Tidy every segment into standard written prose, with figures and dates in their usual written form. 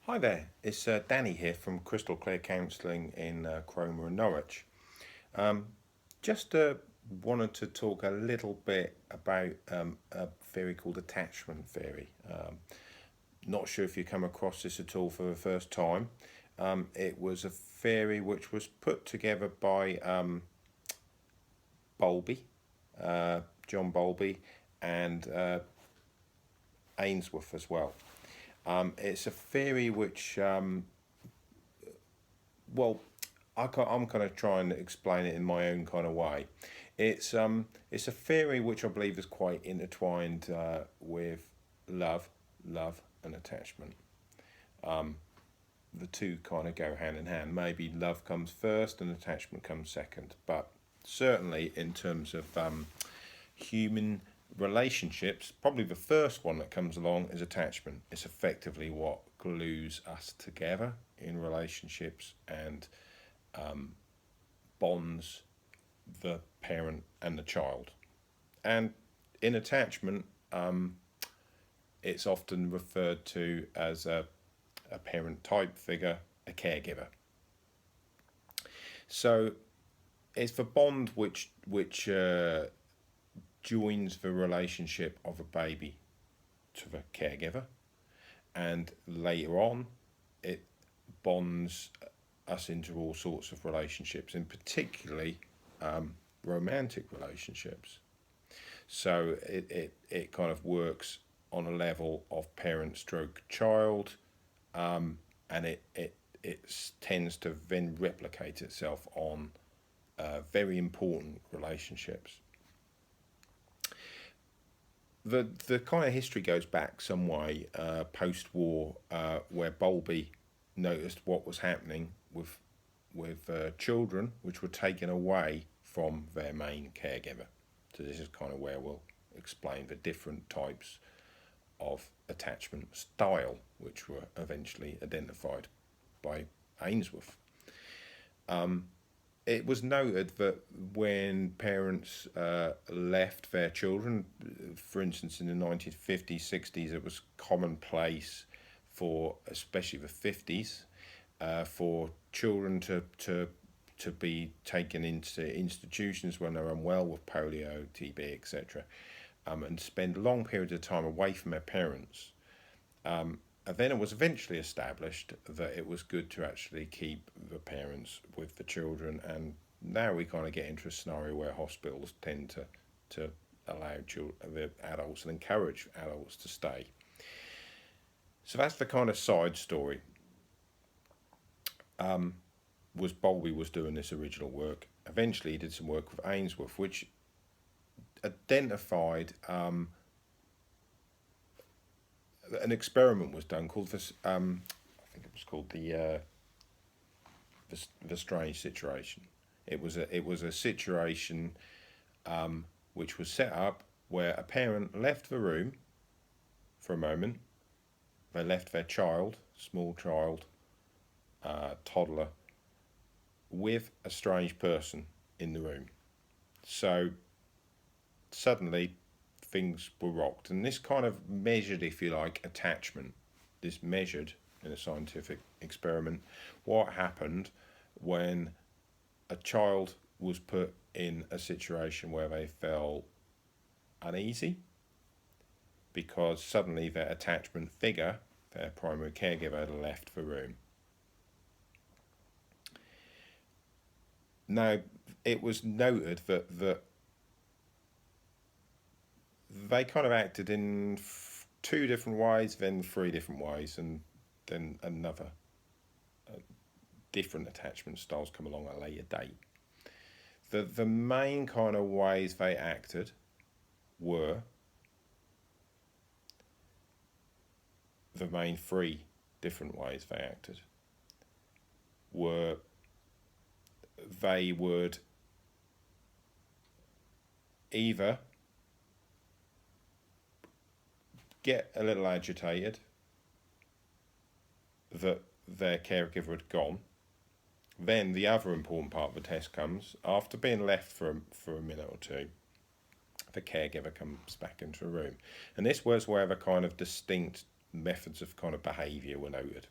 Hi there, it's Danny here from Crystal Clear Counselling in Cromer and Norwich. Um, just wanted to talk a little bit about a theory called attachment theory. Not sure if you come across this at all for the first time. It was a theory which was put together by Bowlby, John Bowlby, and Ainsworth as well. It's a theory which, well, I'm kind of trying to explain it in my own kind of way. It's a theory which I believe is quite intertwined with love and attachment. The two kind of go hand in hand. Maybe love comes first and attachment comes second, but certainly in terms of human relationships, probably the first one that comes along is attachment. It's effectively what glues us together in relationships and bonds the parent and the child. And in attachment, it's often referred to as a parent type figure, a caregiver. So it's the bond which joins the relationship of a baby to the caregiver, and later on, it bonds us into all sorts of relationships, in particularly romantic relationships. So it kind of works on a level of parent stroke child, and it tends to then replicate itself on very important relationships. The kind of history goes back some way post-war, where Bowlby noticed what was happening with children which were taken away from their main caregiver. So this is kind of where we'll explain the different types of attachment style which were eventually identified by Ainsworth. It was noted that when parents left their children, for instance, in the 1950s, 60s, it was commonplace for, especially the 50s, for children to be taken into institutions when they're unwell with polio, TB, etc., and spend long periods of time away from their parents. And then it was eventually established that it was good to actually keep the parents with the children, and now we kind of get into a scenario where hospitals tend to allow the adults and encourage adults to stay. So that's the kind of side story. Was Bowlby was doing this original work. Eventually, he did some work with Ainsworth, which identified an experiment was done called this. I think it was called the strange situation. It was a situation which was set up where a parent left the room for a moment. They left their child, small child, toddler, with a strange person in the room. So suddenly things were rocked, and this kind of measured, if you like, attachment. This measured in a scientific experiment what happened when a child was put in a situation where they felt uneasy because suddenly their attachment figure, their primary caregiver, had left the room. Now, it was noted that they kind of acted in two different ways, then three different ways, and then another different attachment styles come along at a later date. The main kind of ways they acted were the main three different ways they acted were they would either get a little agitated that their caregiver had gone. Then the other important part of the test comes after being left for a minute or two. The caregiver comes back into the room, and this was where the kind of distinct methods of kind of behaviour were noted.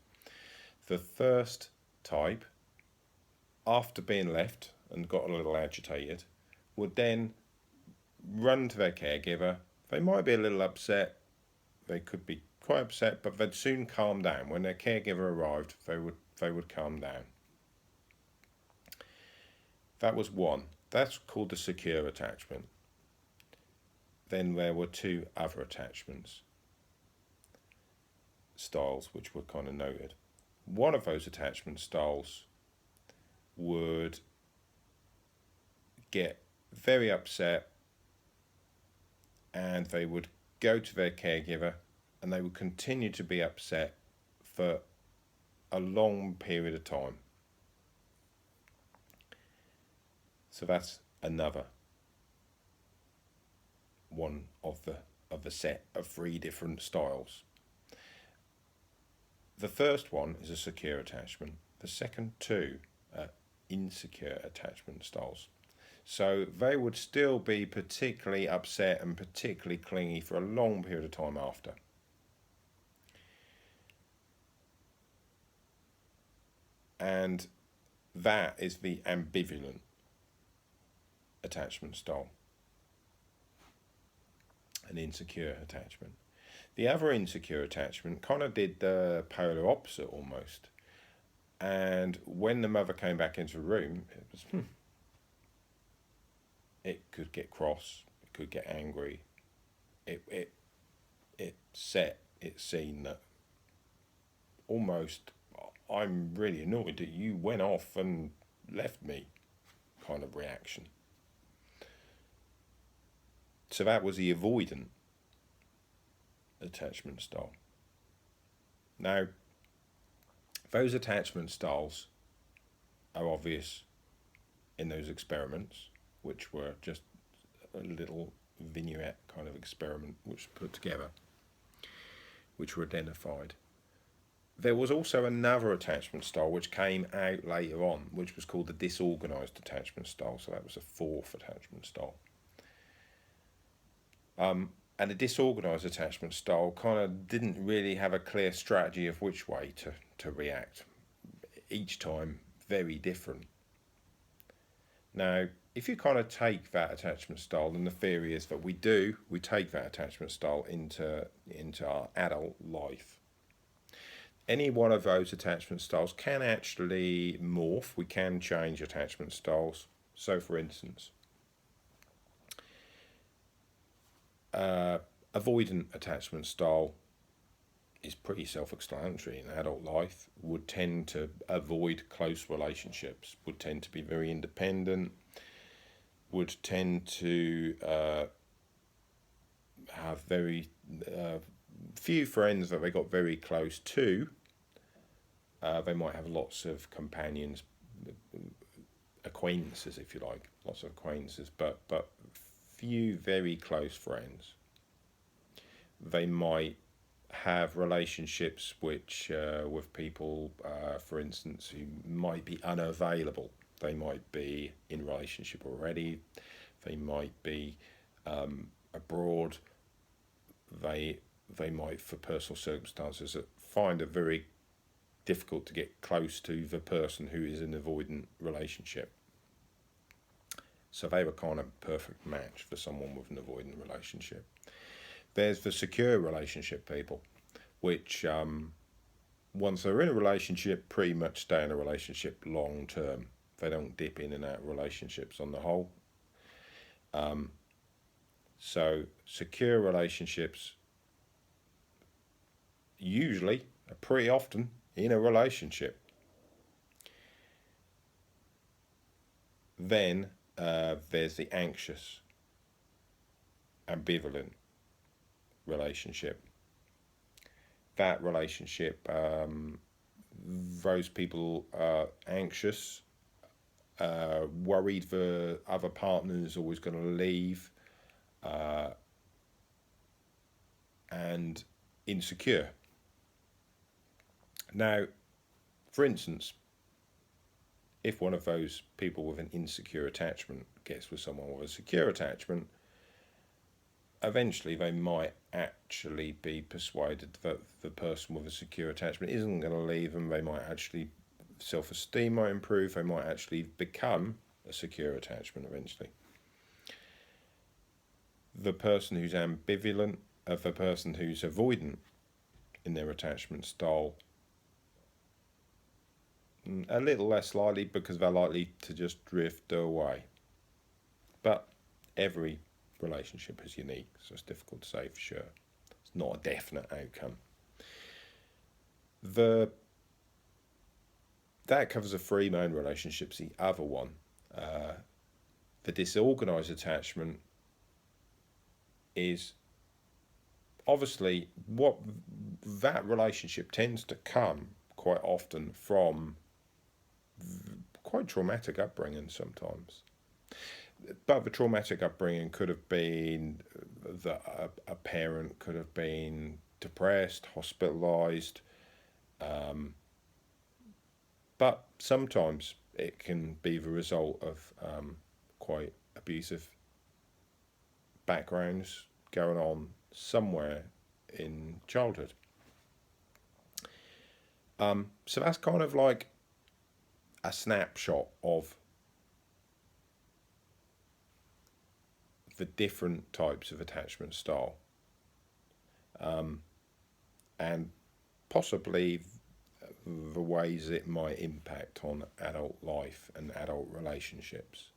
The first type, after being left and got a little agitated, would then run to their caregiver. They might be a little upset. They could be quite upset, but they'd soon calm down. When their caregiver arrived, they would calm down. That was one. That's called the secure attachment. Then there were two other attachments styles which were kind of noted. One of those attachment styles would get very upset and they would go to their caregiver and they would continue to be upset for a long period of time. So that's another one of the set of three different styles. The first one is a secure attachment. The second two are insecure attachment styles. So they would still be particularly upset and particularly clingy for a long period of time after. And that is the ambivalent attachment style, an insecure attachment. The other insecure attachment kind of did the polar opposite almost. And when the mother came back into the room, it was, it could get cross, it could get angry. It seen that almost, I'm really annoyed that you went off and left me kind of reaction. So that was the avoidant attachment style. Now, those attachment styles are obvious in those experiments, which were just a little vignette kind of experiment which was put together, which were identified. There was also another attachment style which came out later on, which was called the disorganized attachment style. So that was a fourth attachment style. And the disorganized attachment style kind of didn't really have a clear strategy of which way to react. Each time, very different. Now, if you kind of take that attachment style, then the theory is that we take that attachment style into our adult life. Any one of those attachment styles can actually morph. We can change attachment styles. So, for instance, avoidant attachment style is pretty self-explanatory in adult life, would tend to avoid close relationships, would tend to be very independent, would tend to have very few friends that they got very close to. They might have lots of companions, acquaintances if you like, lots of acquaintances, but few very close friends. They might have relationships which with people, for instance, who might be unavailable. They might be in relationship already. They might be abroad. They might, for personal circumstances, find it very difficult to get close to the person who is in an avoidant relationship. So they were kind of a perfect match for someone with an avoidant relationship. There's the secure relationship people, which once they're in a relationship, pretty much stay in a relationship long term. They don't dip in and out of relationships on the whole. So secure relationships usually are pretty often in a relationship. Then there's the anxious, ambivalent relationship. That relationship, those people are anxious, worried the other partner is always going to leave, and insecure. Now, for instance, if one of those people with an insecure attachment gets with someone with a secure attachment, eventually they might actually be persuaded that the person with a secure attachment isn't going to leave them. They might actually, self-esteem might improve. They might actually become a secure attachment eventually. The person who's ambivalent, the person who's avoidant in their attachment style, a little less likely, because they're likely to just drift away. But every relationship is unique, so it's difficult to say for sure. It's not a definite outcome. That covers the 3 main relationships. The other one, the disorganized attachment, is obviously what that relationship tends to come quite often from quite traumatic upbringing sometimes. But the traumatic upbringing could have been that a parent could have been depressed, hospitalised, but sometimes it can be the result of quite abusive backgrounds going on somewhere in childhood. So that's kind of like a snapshot of the different types of attachment style, and possibly the ways it might impact on adult life and adult relationships.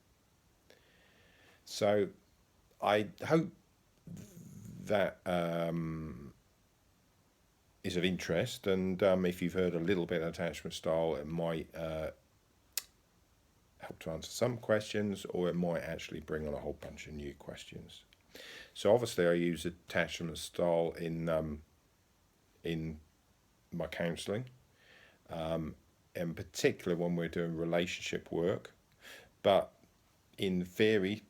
So I hope that is of interest, and if you've heard a little bit of attachment style, it might help to answer some questions, or it might actually bring on a whole bunch of new questions. So obviously I use attachment style in my counselling, in particular when we're doing relationship work, but in theory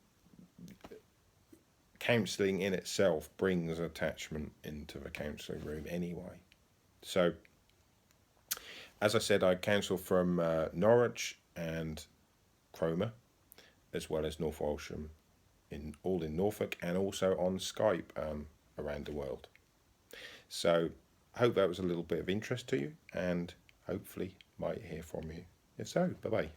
counselling in itself brings attachment into the counselling room anyway. So as I said, I counsel from Norwich and Cromer, as well as North Walsham, all in Norfolk, and also on Skype around the world. So I hope that was a little bit of interest to you, and hopefully might hear from you. If so, bye-bye.